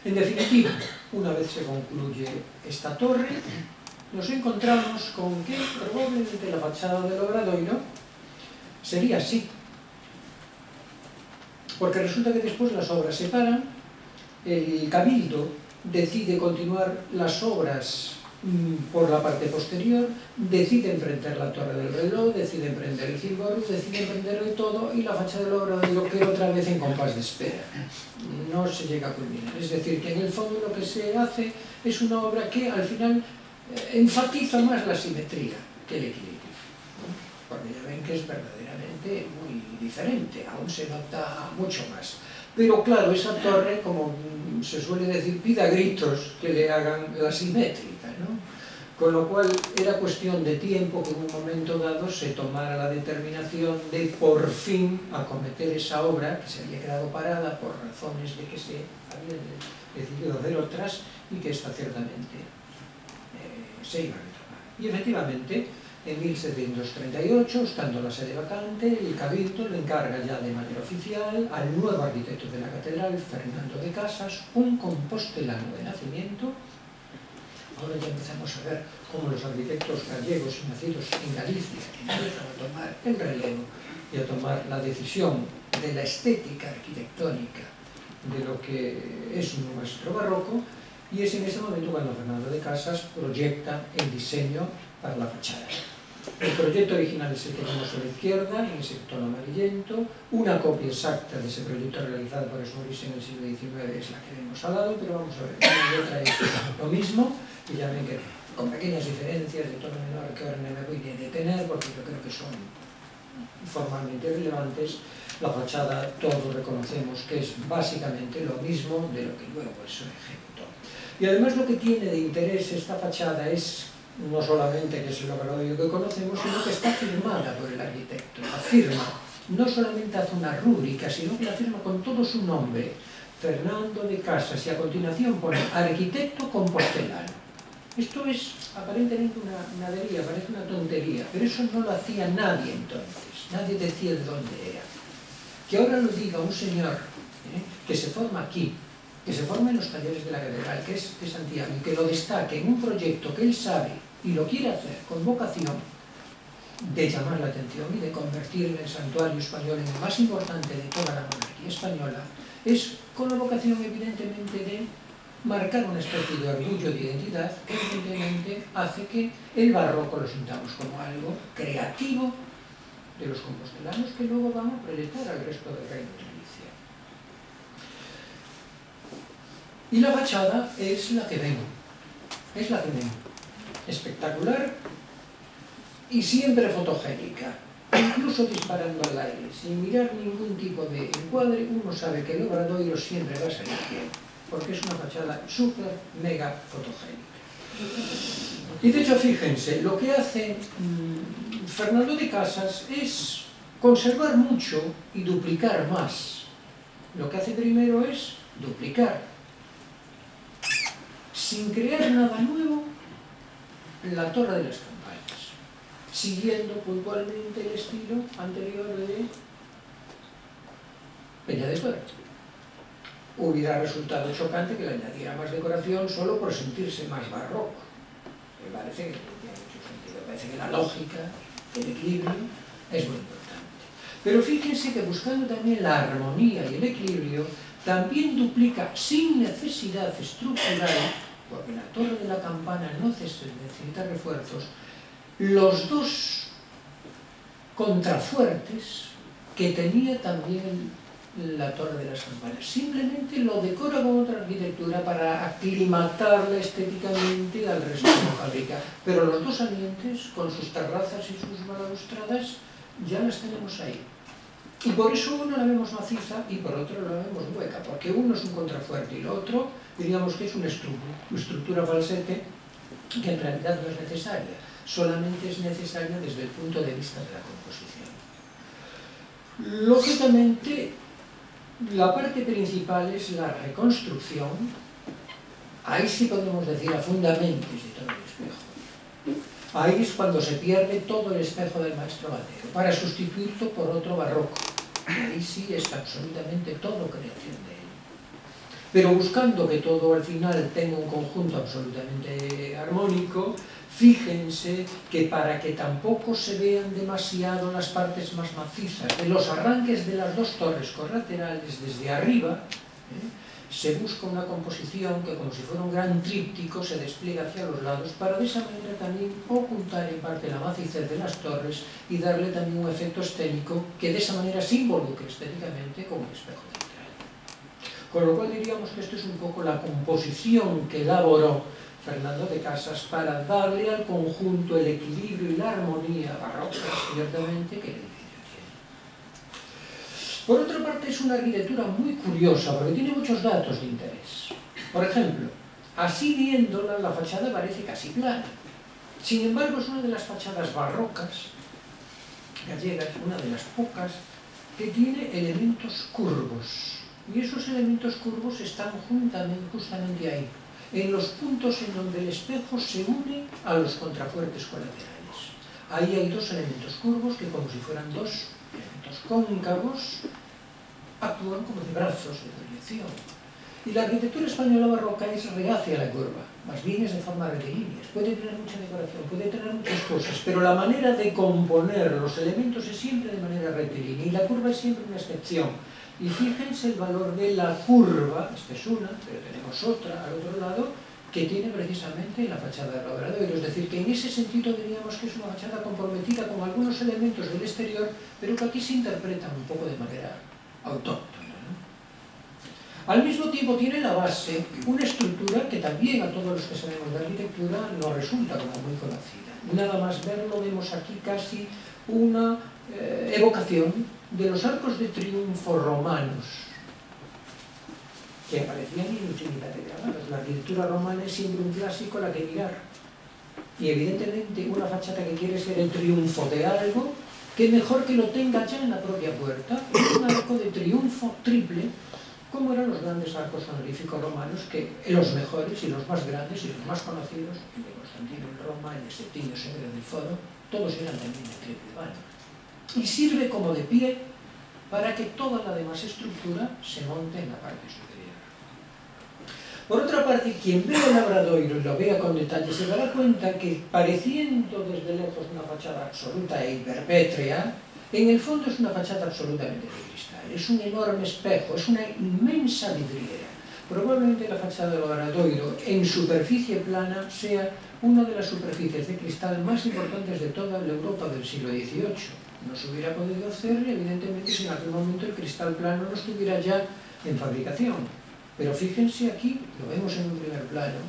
En definitiva, una vez se concluye esta torre, nos encontramos con que probablemente la fachada del Obradoiro sería así, porque resulta que después las obras se paran, el Cabildo decide continuar las obras por la parte posterior, decide emprender la Torre del Reloj, decide emprender el Cimborrio, decide emprender de todo, y la fachada del Obradoiro queda otra vez en compás de espera. No se llega a culminar. Es decir, que en el fondo lo que se hace es una obra que al final enfatiza más la simetría que el equilibrio, ¿no? Porque ya ven que es verdaderamente muy diferente, aún se nota mucho más. Pero claro, esa torre, como se suele decir, pide a gritos que le hagan la simétrica, ¿no? Con lo cual era cuestión de tiempo que en un momento dado se tomara la determinación de por fin acometer esa obra que se había quedado parada por razones de que se había decidido hacer otras, y que esta ciertamente se iba a retomar. Y efectivamente, en 1738, estando la sede vacante, el Cabildo le encarga ya de manera oficial al nuevo arquitecto de la catedral, Fernando de Casas, un compostelano de nacimiento. Ahora ya empezamos a ver cómo los arquitectos gallegos y nacidos en Galicia empiezan a tomar el relevo y a tomar la decisión de la estética arquitectónica de lo que es un nuestro barroco, y es en ese momento cuando Fernando de Casas proyecta el diseño para la fachada. El proyecto original es el que tenemos a la izquierda, en ese tono amarillento. Una copia exacta de ese proyecto realizado por Esmorís en el siglo XIX es la que vemos al lado, pero vamos a ver, una y otra es lo mismo, y ya ven que con pequeñas diferencias de tono menor que ahora no me voy a detener, porque yo creo que son formalmente relevantes. La fachada todos reconocemos que es básicamente lo mismo de lo que luego se ejecutó. Y además lo que tiene de interés esta fachada es no solamente que es el Obradoiro que conocemos, sino que está firmada por el arquitecto. La firma, no solamente hace una rúbrica, sino que la firma con todo su nombre, Fernando de Casas, y a continuación pone arquitecto compostelano. Esto es aparentemente una nadería, parece una tontería, pero eso no lo hacía nadie entonces, nadie decía de dónde era. Que ahora lo diga un señor que se forma aquí, que se forma en los talleres de la catedral, que es de Santiago, y que lo destaque en un proyecto que él sabe y lo quiere hacer con vocación de llamar la atención y de convertir el santuario español en el más importante de toda la monarquía española, es con la vocación evidentemente de marcar una especie de orgullo de identidad que evidentemente hace que el barroco lo sintamos como algo creativo de los compostelanos que luego van a proyectar al resto del reino de Galicia. Y la fachada es la que ven, espectacular y siempre fotogénica, incluso disparando al aire, sin mirar ningún tipo de encuadre. Uno sabe que el Obradoiro siempre va a salir bien, porque es una fachada súper mega fotogénica. Y de hecho, fíjense, lo que hace Fernando de Casas es conservar mucho y duplicar más. Lo que hace primero es duplicar, sin crear nada nuevo, la Torre de las Campanas, siguiendo puntualmente el estilo anterior de Peña de Toro. Hubiera resultado chocante que le añadiera más decoración solo por sentirse más barroco. Me parece que tiene mucho sentido. Me parece que la lógica, el equilibrio, es muy importante. Pero fíjense que buscando también la armonía y el equilibrio, también duplica sin necesidad estructural, porque la Torre de la Campana no necesita refuerzos, los dos contrafuertes que tenía también la Torre de las Campanas. Simplemente lo decora con otra arquitectura para aclimatarla estéticamente al resto de la fábrica. Pero los dos salientes, con sus terrazas y sus balaustradas, ya las tenemos ahí. Y por eso uno la vemos maciza y por otro la vemos hueca, porque uno es un contrafuerte y lo otro, diríamos que es una estructura falsete que en realidad no es necesaria, solamente es necesaria desde el punto de vista de la composición. Lógicamente, la parte principal es la reconstrucción. Ahí sí podemos decir a fundamentos de todo el espejo. Ahí es cuando se pierde todo el espejo del maestro Batero, para sustituirlo por otro barroco. Ahí sí es absolutamente todo creación de él. Pero buscando que todo al final tenga un conjunto absolutamente armónico, fíjense que para que tampoco se vean demasiado las partes más macizas de los arranques de las dos torres colaterales desde arriba, se busca una composición que, como si fuera un gran tríptico, se despliega hacia los lados para de esa manera también ocultar en parte la macizez de las torres y darle también un efecto escénico que de esa manera se involucre estéticamente con el espejo central. Con lo cual diríamos que esto es un poco la composición que elaboró Fernando de Casas para darle al conjunto el equilibrio y la armonía barroca, ciertamente, que el edificio tiene. Por otra parte, es una arquitectura muy curiosa, porque tiene muchos datos de interés. Por ejemplo, así viéndola, la fachada parece casi plana. Sin embargo, es una de las fachadas barrocas gallegas, una de las pocas, que tiene elementos curvos. Y esos elementos curvos están justamente ahí, en los puntos en donde el espejo se une a los contrafuertes colaterales. Ahí hay dos elementos curvos que, como si fueran dos elementos cóncavos, actúan como de brazos de proyección. Y la arquitectura española barroca es reacia a la curva, más bien es de forma rectilíneas. Puede tener mucha decoración, puede tener muchas cosas, pero la manera de componer los elementos es siempre de manera rectilínea, y la curva es siempre una excepción. Y fíjense el valor de la curva, esta es una, pero tenemos otra al otro lado, que tiene precisamente la fachada del Obradoiro. Es decir, que en ese sentido diríamos que es una fachada comprometida con algunos elementos del exterior, pero que aquí se interpretan un poco de manera autóctona, ¿no? Al mismo tiempo tiene la base una estructura que también a todos los que sabemos de arquitectura nos resulta como muy conocida. Nada más verlo, vemos aquí casi una evocación de los arcos de triunfo romanos, que aparecían en infinidad de grabados. La arquitectura romana es siempre un clásico a la que mirar. Y evidentemente una fachada que quiere ser el triunfo de algo, que mejor que lo tenga ya en la propia puerta, es un arco de triunfo triple, como eran los grandes arcos honoríficos romanos, que los mejores y los más grandes y los más conocidos, el de Constantino en Roma, el de Septimio Severo del Foro, todos eran también de triple vano. Y sirve como de pie para que toda la demás estructura se monte en la parte superior. Por otra parte, quien vea el Obradoiro y lo vea con detalle se dará cuenta que, pareciendo desde lejos una fachada absoluta e hiperpétrea, en el fondo es una fachada absolutamente de cristal. Es un enorme espejo, es una inmensa vidriera. probablemente la fachada del Obradoiro en superficie plana sea una de las superficies de cristal más importantes de toda la Europa del siglo XVIII. No se hubiera podido hacer, evidentemente, si en aquel momento el cristal plano no estuviera ya en fabricación. Pero fíjense aquí, lo vemos en un primer plano,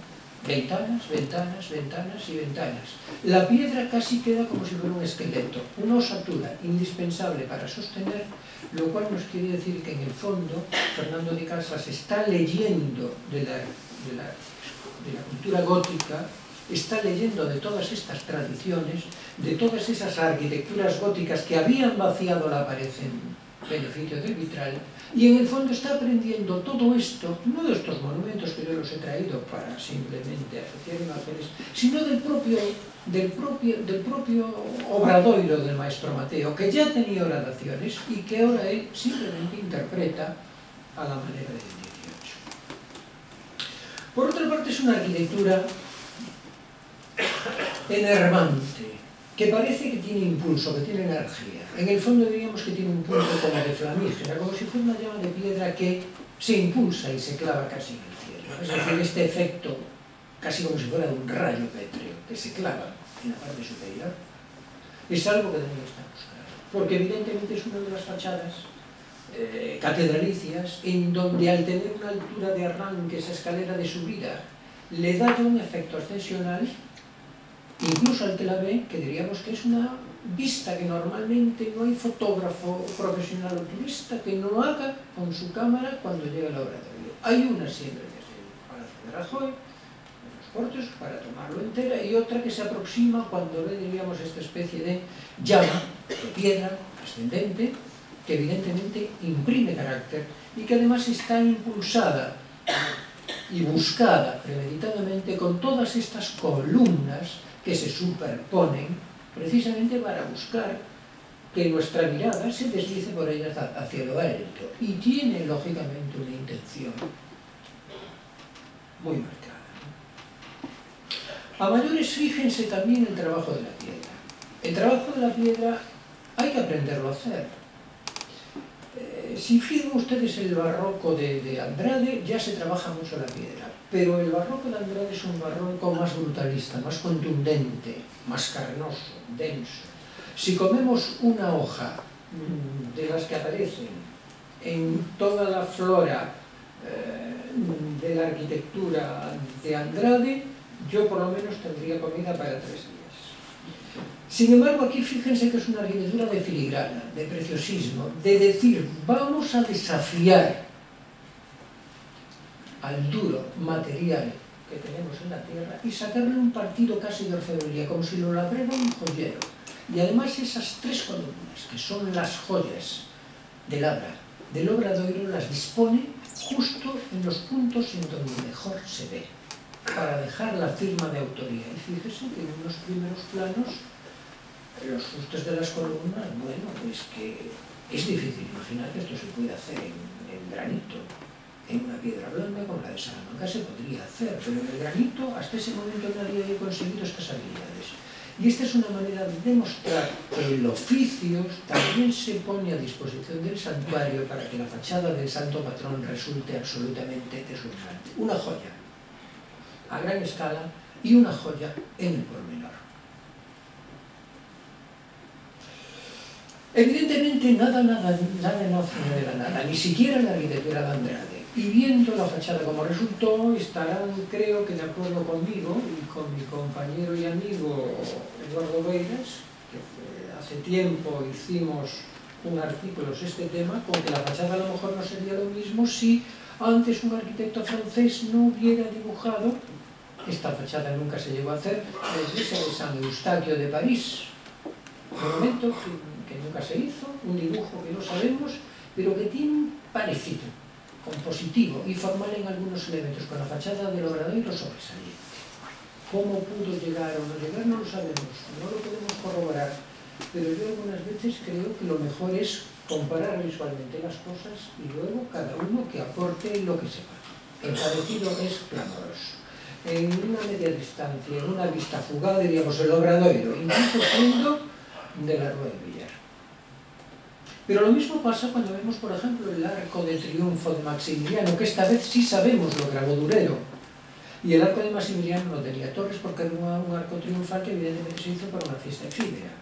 ventanas, ventanas, ventanas y ventanas. La piedra casi queda como si fuera un esqueleto, una osatura indispensable para sostener, lo cual nos quiere decir que en el fondo Fernando de Casas está leyendo de la cultura gótica, está leyendo de todas estas tradiciones, de todas esas arquitecturas góticas que habían vaciado la pared en beneficio del vitral, y en el fondo está aprendiendo todo esto, no de estos monumentos que yo los he traído para simplemente asociar imágenes, sino del propio Obradoiro del maestro Mateo, que ya tenía gradaciones y que ahora él simplemente interpreta a la manera del 18. Por otra parte, es una arquitectura enervante, que parece que tiene impulso, que tiene energía. En el fondo diríamos que tiene un punto como de flamígera, como si fuera una llama de piedra que se impulsa y se clava casi en el cielo. Es decir, este efecto, casi como si fuera de un rayo pétreo, que se clava en la parte superior, es algo que debemos estar buscando. Porque evidentemente es una de las fachadas catedralicias en donde al tener una altura de arranque, esa escalera de subida, le da ya un efecto ascensional, incluso al que la ve, que diríamos que es una vista que normalmente no hay fotógrafo profesional o turista que no haga con su cámara cuando llega al Obradoiro. Hay una siempre desde el Palacio de Rajoy, en los Cortes, para tomarlo entera, y otra que se aproxima cuando ve, diríamos, esta especie de llama de piedra ascendente, que evidentemente imprime carácter y que además está impulsada y buscada premeditadamente con todas estas columnas que se superponen precisamente para buscar que nuestra mirada se deslice por ellas hacia lo alto, y tiene lógicamente una intención muy marcada. A mayores, fíjense también el trabajo de la piedra. El trabajo de la piedra hay que aprenderlo a hacer. Si fijan ustedes el barroco de Andrade, ya se trabaja mucho la piedra, pero el barroco de Andrade es un barroco más brutalista, más contundente, más carnoso, denso. Si comemos una hoja de las que aparecen en toda la flora de la arquitectura de Andrade, yo por lo menos tendría comida para 3 días. Sin embargo, aquí fíjense que es una arquitectura de filigrana, de preciosismo, de decir, vamos a desafiar al duro material que tenemos en la tierra y sacarle un partido casi de orfebrería, como si lo labrara un joyero. Y además esas 3 columnas, que son las joyas de labra del Obradoiro, las dispone justo en los puntos en donde mejor se ve, para dejar la firma de autoría. Y fíjese que en unos primeros planos, los fustes de las columnas, bueno, es que es difícil imaginar que esto se puede hacer en granito. En una piedra blanda como la de Salamanca se podría hacer, pero en el granito hasta ese momento nadie había conseguido estas habilidades. Y esta es una manera de demostrar que el oficio también se pone a disposición del santuario para que la fachada del santo patrón resulte absolutamente deslumbrante. Una joya a gran escala y una joya en el pormenor. Evidentemente nada nace de la nada, ni siquiera la arquitectura de Andrade. Y viendo la fachada como resultó, estarán, creo que de acuerdo conmigo y con mi compañero y amigo Eduardo Beiras, que hace tiempo hicimos un artículo sobre este tema, con que la fachada a lo mejor no sería lo mismo si antes un arquitecto francés no hubiera dibujado, esta fachada nunca se llegó a hacer, la iglesia de San Eustaquio de París, monumento que nunca se hizo, un dibujo que no sabemos, pero que tiene un parecido compositivo y formal en algunos elementos con la fachada del Obradoiro sobresaliente. ¿Cómo pudo llegar o no llegar? No lo sabemos, no lo podemos corroborar, pero yo algunas veces creo que lo mejor es comparar visualmente las cosas y luego cada uno que aporte lo que sepa. El parecido es clamoroso. En una media distancia, en una vista fugaz, diríamos el Obradoiro, incluso siendo de la Rúa del Villar. Pero lo mismo pasa cuando vemos, por ejemplo, el arco de triunfo de Maximiliano, que esta vez sí sabemos lo grabó Durero. Y el arco de Maximiliano no tenía torres porque era un arco triunfal que evidentemente se hizo para una fiesta efímera.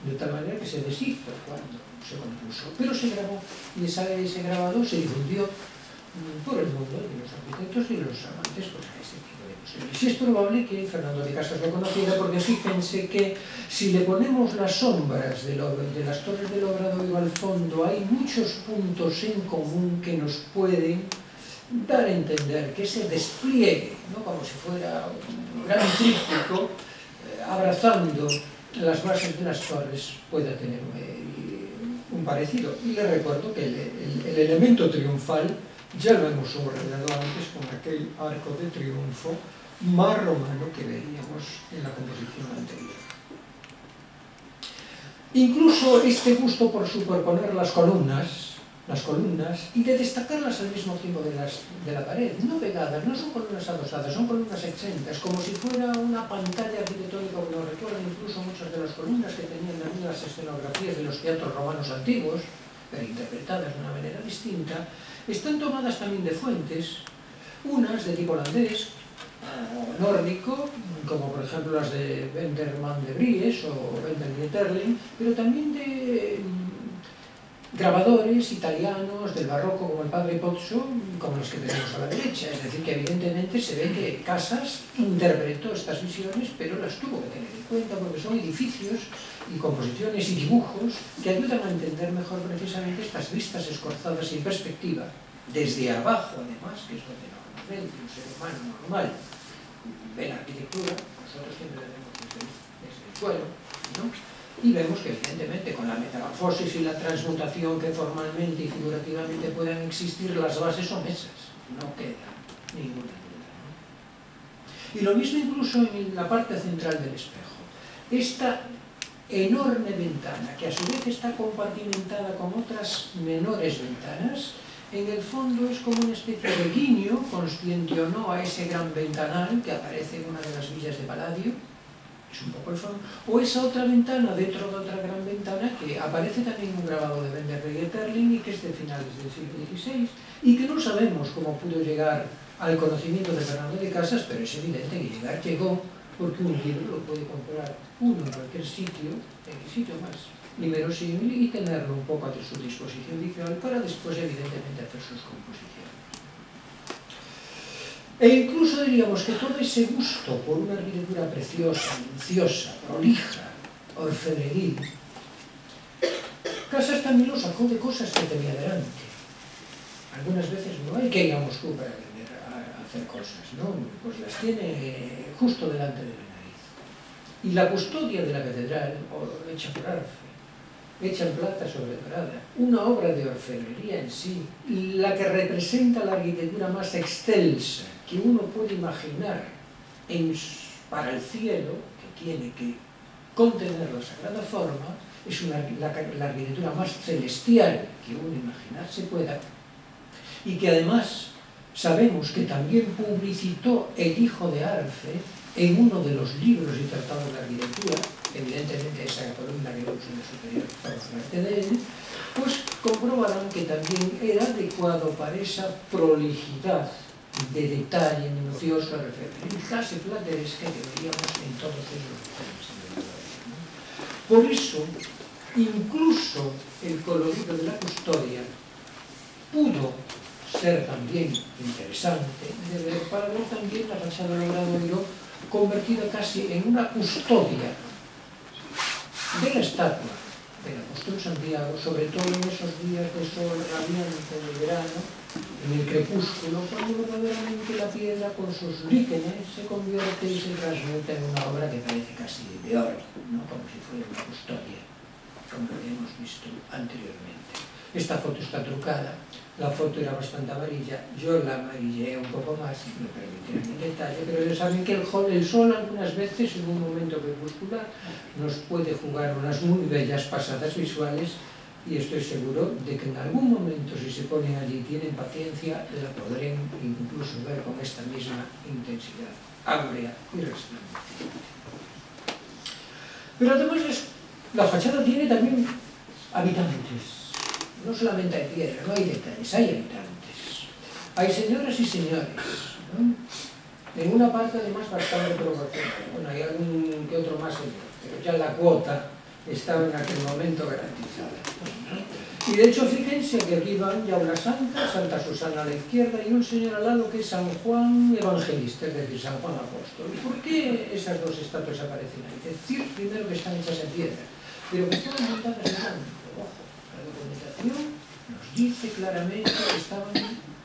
De tal manera que se deshizo cuando se compuso. Pero se grabó, y ese grabado se difundió por el mundo de los arquitectos y los amantes pues, a este tipo de cosas. Y sí es probable que Fernando de Casas lo conociera, porque fíjense que si le ponemos las sombras de las torres del Obradoiro al fondo, hay muchos puntos en común que nos pueden dar a entender que ese despliegue, ¿no? Como si fuera un gran tríptico, abrazando las bases de las torres, pueda tener un parecido. Y le recuerdo que el elemento triunfal ya lo hemos subrayado antes con aquel arco de triunfo más romano que veíamos en la composición anterior. Incluso este gusto por superponer las columnas y de destacarlas al mismo tiempo de la pared, no pegadas, no son columnas adosadas, son columnas exentas, como si fuera una pantalla arquitectónica, que nos recuerdan incluso muchas de las columnas que tenían las escenografías de los teatros romanos antiguos, pero interpretadas de una manera distinta. Están tomadas también de fuentes, unas de tipo holandés o nórdico, como por ejemplo las de Venderman de Vries o Wendelin, pero también de grabadores italianos del barroco como el padre Pozzo, como los que tenemos a la derecha. Es decir, que evidentemente se ve que Casas interpretó estas visiones, pero las tuvo que tener en cuenta porque son edificios y composiciones y dibujos que ayudan a entender mejor precisamente estas vistas escorzadas y en perspectiva, desde abajo además, que es donde normalmente un ser humano normal ve la arquitectura. Nosotros siempre la vemos desde el suelo, ¿no? Y vemos que evidentemente con la metamorfosis y la transmutación que formalmente y figurativamente puedan existir, las bases son esas, no queda ninguna duda, ¿no? Y lo mismo incluso en la parte central del espejo. Esta enorme ventana, que a su vez está compartimentada con otras menores ventanas, en el fondo es como una especie de guiño, consciente o no, a ese gran ventanal que aparece en una de las villas de Palladio, es un poco el fondo, o esa otra ventana dentro de otra gran ventana que aparece también en un grabado de Wendelin y que es de finales del siglo XVI y que no sabemos cómo pudo llegar al conocimiento de Fernando de Casas, pero es evidente que llegar llegó porque un libro lo puede comprar uno en cualquier sitio, en el sitio más inverosímil, y tenerlo un poco a su disposición visual para después evidentemente hacer sus composiciones. E incluso diríamos que todo ese gusto por una arquitectura preciosa, minuciosa, prolija, orfebril, Casas también lo sacó de cosas que tenía delante. Algunas veces no hay que ir a Moscú para aprender a hacer cosas, ¿no? Pues las tiene justo delante de la nariz. Y la custodia de la catedral, hecha por Arfe, hecha en plata sobre dorada, una obra de orfebrería en sí, la que representa la arquitectura más excelsa que uno puede imaginar para el cielo, que tiene que contener la sagrada forma, es la arquitectura más celestial que uno imaginarse pueda, y que además sabemos que también publicitó el hijo de Arfe en uno de los libros y tratados de arquitectura, evidentemente esa columna que vemos en el superior forma parte de él, pues comprobarán que también era adecuado para esa prolijidad de detalle minucioso, clase plateresca que veríamos en todos esos temas. Por eso, incluso el colorido de la custodia pudo ser también interesante de ver, para ver también la fachada del Obradoiro convertida casi en una custodia de la estatua del apóstol Santiago, sobre todo en esos días de sol radiante del verano, en el crepúsculo, cuando verdaderamente la piedra con sus líquenes se convierte y se transmuta en una obra que parece casi de oro, ¿no? Como si fuera una custodia, como lo hemos visto anteriormente. Esta foto está trucada, la foto era bastante amarilla, yo la amarilleé un poco más, me permitirán el detalle, pero ya saben que el sol algunas veces en un momento crepuscular nos puede jugar unas muy bellas pasadas visuales, y estoy seguro de que en algún momento, si se ponen allí y tienen paciencia, la podrán incluso ver con esta misma intensidad áurea y resplandeciente. Pero además la fachada tiene también habitantes. no solamente hay piedra, no hay detalles, hay habitantes. Hay señoras y señores, ¿no? En una parte además bastante proporcional. Bueno, hay algún que otro más señor, pero ya la cuota estaba en aquel momento garantizada, ¿no? Y de hecho, fíjense que aquí van ya una santa, Santa Susana a la izquierda, y un señor al lado que es San Juan Evangelista, es decir, San Juan Apóstol. ¿Y por qué esas dos estatuas aparecen ahí? Es decir, primero que están hechas en piedra, pero que estaban montadas en blanco. Ojo, la documentación nos dice claramente que estaban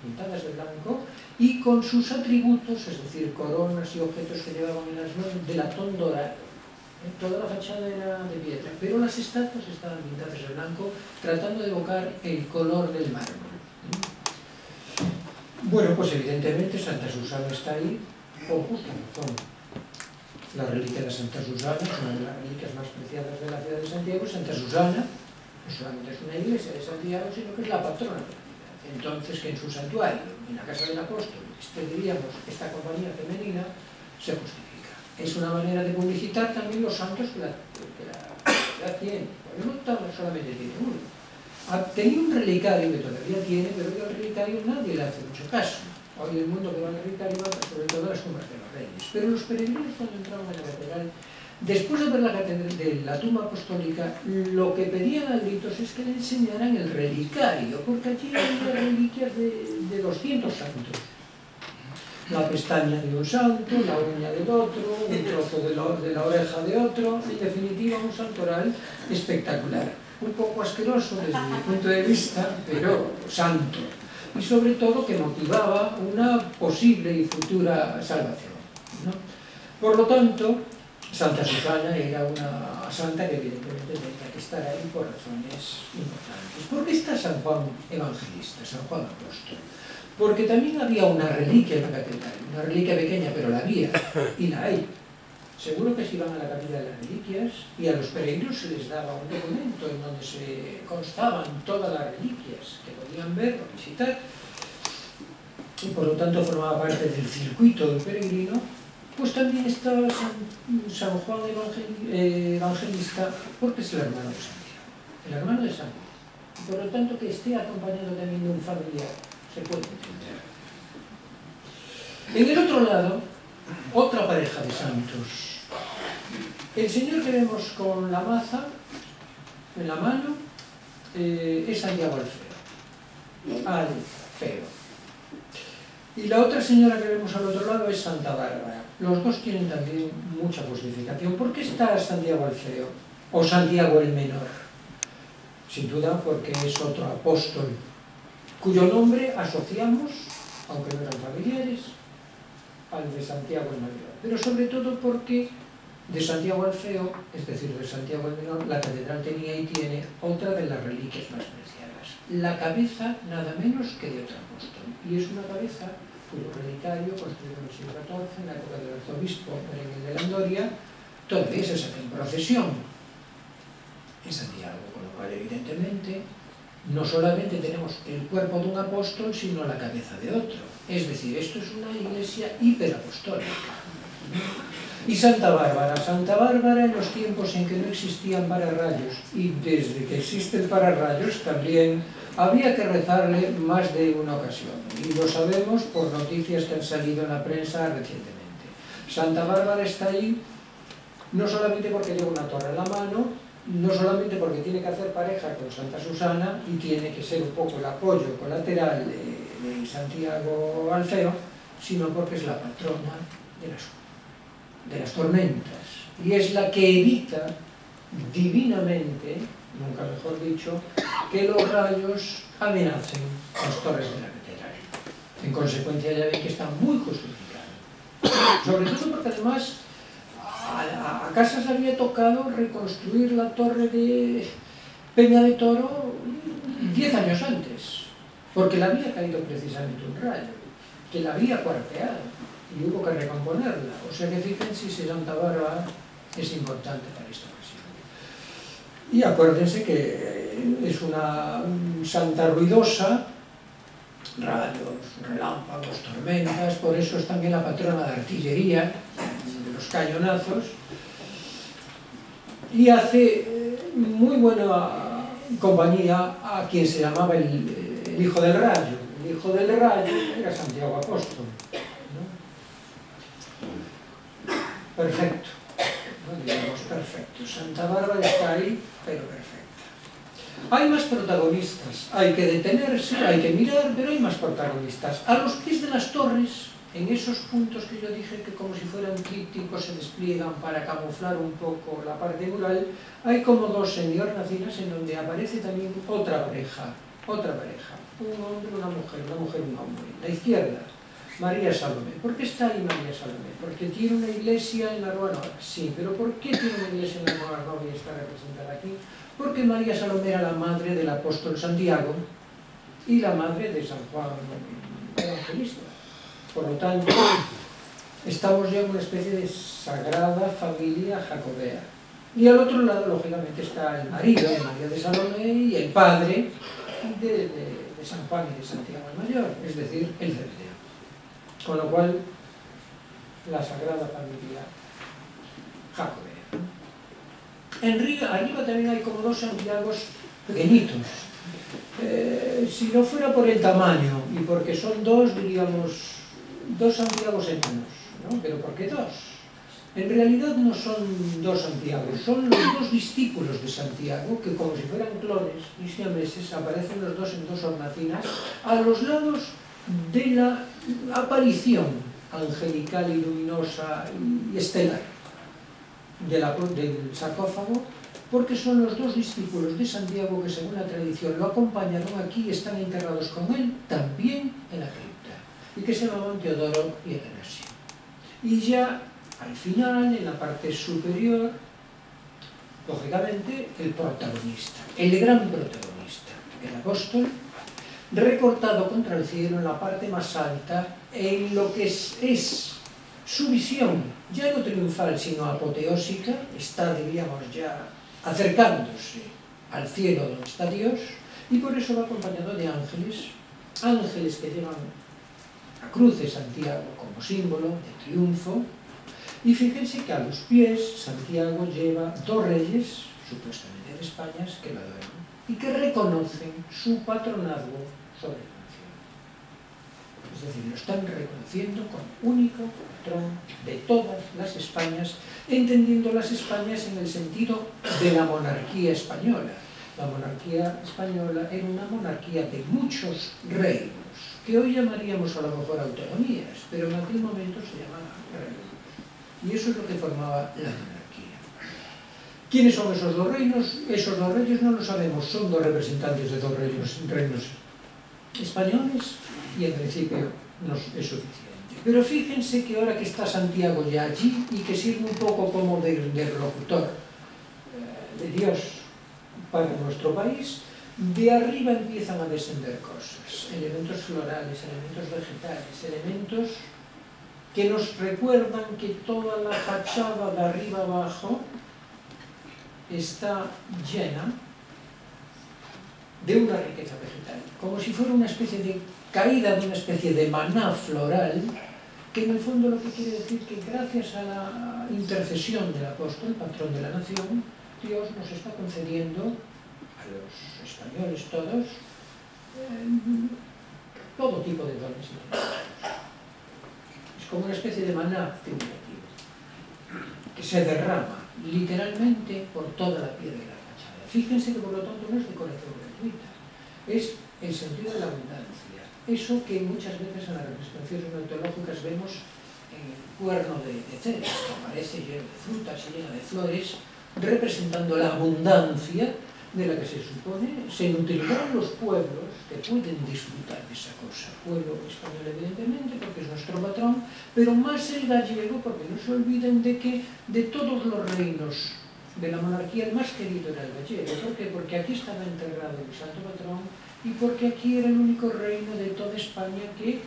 pintadas de blanco y con sus atributos, es decir, coronas y objetos que llevaban en las manos de latón dorado. Toda la fachada era de piedra, pero las estatuas estaban pintadas de blanco, tratando de evocar el color del mármol. Bueno, pues evidentemente Santa Susana está ahí por justa razón. La reliquia de Santa Susana es una de las reliquias más preciadas de la ciudad de Santiago. Santa Susana no solamente es una iglesia de Santiago, sino que es la patrona de la ciudad. Entonces, que en su santuario, en la casa del apóstol, esté, diríamos, esta compañía femenina, se justifica. Es una manera de publicitar también los santos que la ciudad tiene. Porque no solamente tiene uno. Tenía un relicario que todavía tiene, pero hoy al relicario nadie le hace mucho caso. Hoy el mundo que va al relicario va sobre todo a las tumbas de los reyes. Pero los peregrinos cuando entraban a la catedral, después de ver la catedral de la tumba apostólica, lo que pedían a gritos es que le enseñaran el relicario, porque allí había reliquias de 200 santos. La pestaña de un santo, la uña del otro, un trozo de la oreja de otro, en definitiva un santoral espectacular. Un poco asqueroso desde mi punto de vista, pero santo. Y sobre todo que motivaba una posible y futura salvación, ¿no? Por lo tanto, Santa Susana era una santa que evidentemente tenía que estar ahí por razones importantes. ¿Por qué está San Juan Evangelista, San Juan Apóstol? Porque también había una reliquia en la catedral, una reliquia pequeña, pero la había, y la hay. Seguro que se iban a la capilla de las reliquias y a los peregrinos se les daba un documento en donde se constaban todas las reliquias que podían ver o visitar, y por lo tanto formaba parte del circuito del peregrino. Pues también estaba San Juan Evangelista, porque es el hermano de Santiago, el hermano de Santiago. Y por lo tanto que esté acompañado también de un familiar, se puede entender. En el otro lado, otra pareja de santos. El señor que vemos con la maza en la mano es Santiago al Feo. Y la otra señora que vemos al otro lado es Santa Bárbara. Los dos tienen también mucha justificación. ¿Por qué está Santiago al Feo? O Santiago el Menor. Sin duda porque es otro apóstol cuyo nombre asociamos, aunque no eran familiares, al de Santiago el Mayor. Pero sobre todo porque de Santiago al Feo, es decir, de Santiago el Menor, la catedral tenía y tiene otra de las reliquias más preciadas. La cabeza, nada menos que de otro apóstol. Y es una cabeza cuyo relicario, construido en el siglo XIV, en la época del arzobispo Berenguer de Landoria, todavía se saca en procesión en Santiago, con lo cual, evidentemente, no solamente tenemos el cuerpo de un apóstol, sino la cabeza de otro. Es decir, esto es una iglesia hiperapostólica. Y Santa Bárbara en los tiempos en que no existían pararrayos, y desde que existen pararrayos también había que rezarle más de una ocasión. Y lo sabemos por noticias que han salido en la prensa recientemente. Santa Bárbara está ahí no solamente porque lleva una torre en la mano, no solamente porque tiene que hacer pareja con Santa Susana y tiene que ser un poco el apoyo colateral de Santiago al Feo, sino porque es la patrona de las tormentas. Y es la que evita divinamente, nunca mejor dicho, que los rayos amenacen las torres de la catedral. En consecuencia ya ven que está muy justificado. Sobre todo porque además a Casas le había tocado reconstruir la torre de Peña de Toro 10 años antes, porque le había caído precisamente un rayo, que la había cuarteado, y hubo que recomponerla. O sea que fíjense si Santa Bárbara es importante para esta ocasión. Y acuérdense que es una santa ruidosa, rayos, relámpagos, tormentas, por eso es también la patrona de artillería, de los cañonazos, y hace muy buena compañía a quien se llamaba el Hijo del Rayo. El Hijo del Rayo era Santiago Apóstol, ¿no? Perfecto, ¿no? Digamos perfecto. Santa Bárbara está ahí, pero perfecta. Hay más protagonistas, hay que detenerse, hay que mirar, pero hay más protagonistas. A los pies de las torres, en esos puntos que yo dije que como si fueran trípticos se despliegan para camuflar un poco la parte mural, hay como dos semiornacinas en donde aparece también otra pareja, un hombre, una mujer, un hombre. La izquierda, María Salomé. ¿Por qué está ahí María Salomé? ¿Porque tiene una iglesia en la Rua Nova? Sí, pero ¿por qué tiene una iglesia en la Rua Nova y está representada aquí? Porque María Salomé era la madre del apóstol Santiago y la madre de San Juan Evangelista. Por lo tanto, estamos ya en una especie de sagrada familia jacobea. Y al otro lado, lógicamente, está el marido de María de Salomé y el padre de San Juan y de Santiago el Mayor, es decir, el Zebedeo. Con lo cual, la sagrada familia jacobea. Arriba también hay como dos Santiagos pequeñitos. Si no fuera por el tamaño y porque son dos, diríamos, dos Santiagos enanos, ¿no? Pero ¿por qué dos? En realidad no son dos Santiagos, son los dos discípulos de Santiago que como si fueran clones y siameses aparecen los dos en dos hornacinas a los lados de la aparición angelical y luminosa y estelar del sarcófago, porque son los dos discípulos de Santiago que según la tradición lo acompañaron aquí y están enterrados con él también en la cripta, y que se llamaban Teodoro y Atanasio. Y ya al final, en la parte superior, lógicamente, el protagonista, el gran protagonista, el apóstol, recortado contra el cielo en la parte más alta, en lo que es su visión, ya no triunfal, sino apoteósica, está, diríamos, ya acercándose al cielo donde está Dios, y por eso va acompañado de ángeles, ángeles que llevan la cruz de Santiago como símbolo de triunfo, y fíjense que a los pies Santiago lleva dos reyes, supuestamente de España, que lo adoran y que reconocen su patronazgo sobre la nación. Es decir, lo están reconociendo como único patrón de todas las Españas, entendiendo las Españas en el sentido de la monarquía española. La monarquía española era una monarquía de muchos reinos, que hoy llamaríamos a lo mejor autonomías, pero en aquel momento se llamaban reinos. Y eso es lo que formaba la monarquía. ¿Quiénes son esos dos reinos? Esos dos reyes no lo sabemos, son dos representantes de dos reinos españoles y en principio no es suficiente. Pero fíjense que ahora que está Santiago ya allí y que sirve un poco como de interlocutor de Dios para nuestro país, de arriba empiezan a descender cosas, elementos florales, elementos vegetales, elementos que nos recuerdan que toda la fachada de arriba abajo está llena de una riqueza vegetal, como si fuera una especie de caída de una especie de maná floral, que en el fondo lo que quiere decir que gracias a la intercesión del apóstol, patrón de la nación, Dios nos está concediendo a los españoles todos todo tipo de dones y beneficios. Es como una especie de maná figurativo que se derrama literalmente por toda la piedra de la fachada. Fíjense que por lo tanto no es decoración gratuita, es el sentido de la abundancia. Eso que muchas veces en las representaciones mitológicas vemos en el cuerno de Ceres, que aparece lleno de frutas y lleno de flores, representando la abundancia de la que se supone se nutrirán los pueblos que pueden disfrutar de esa cosa. Pueblo español, evidentemente, porque es nuestro patrón, pero más el gallego, porque no se olviden de que de todos los reinos de la monarquía el más querido era el gallego. ¿Por qué? Porque aquí estaba enterrado el santo patrón y porque aquí era el único reino de toda España que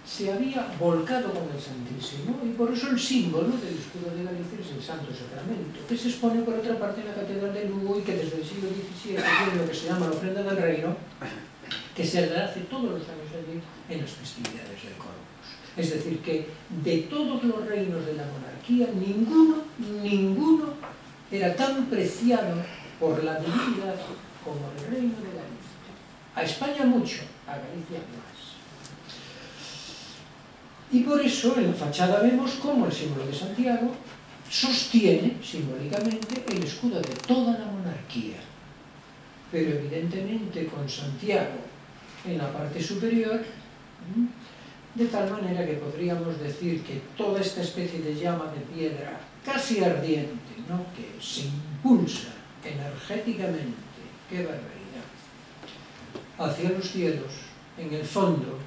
se había volcado con el Santísimo, y por eso el símbolo del escudo de Galicia es el Santo Sacramento, que se expone por otra parte en la Catedral de Lugo y que desde el siglo XVII tiene lo que se llama la ofrenda del reino, que se hace todos los años allí en las festividades del Corpus. Es decir, que de todos los reinos de la monarquía, ninguno era tan preciado por la divinidad como el reino de Galicia. A España mucho, a Galicia más. Y por eso en la fachada vemos cómo el símbolo de Santiago sostiene simbólicamente el escudo de toda la monarquía. Pero evidentemente con Santiago en la parte superior, de tal manera que podríamos decir que toda esta especie de llama de piedra casi ardiente, ¿no?, que se impulsa energéticamente, ¡qué barbaridad!, hacia los cielos, en el fondo,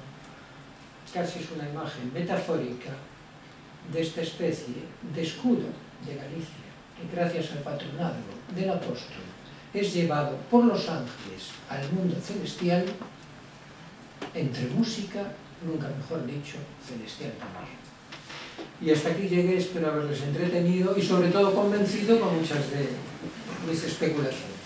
casi es una imagen metafórica de esta especie de escudo de Galicia, que gracias al patronazgo del apóstol es llevado por los ángeles al mundo celestial, entre música, nunca mejor dicho, celestial también. Y hasta aquí llegué, espero haberles entretenido y sobre todo convencido con muchas de mis especulaciones.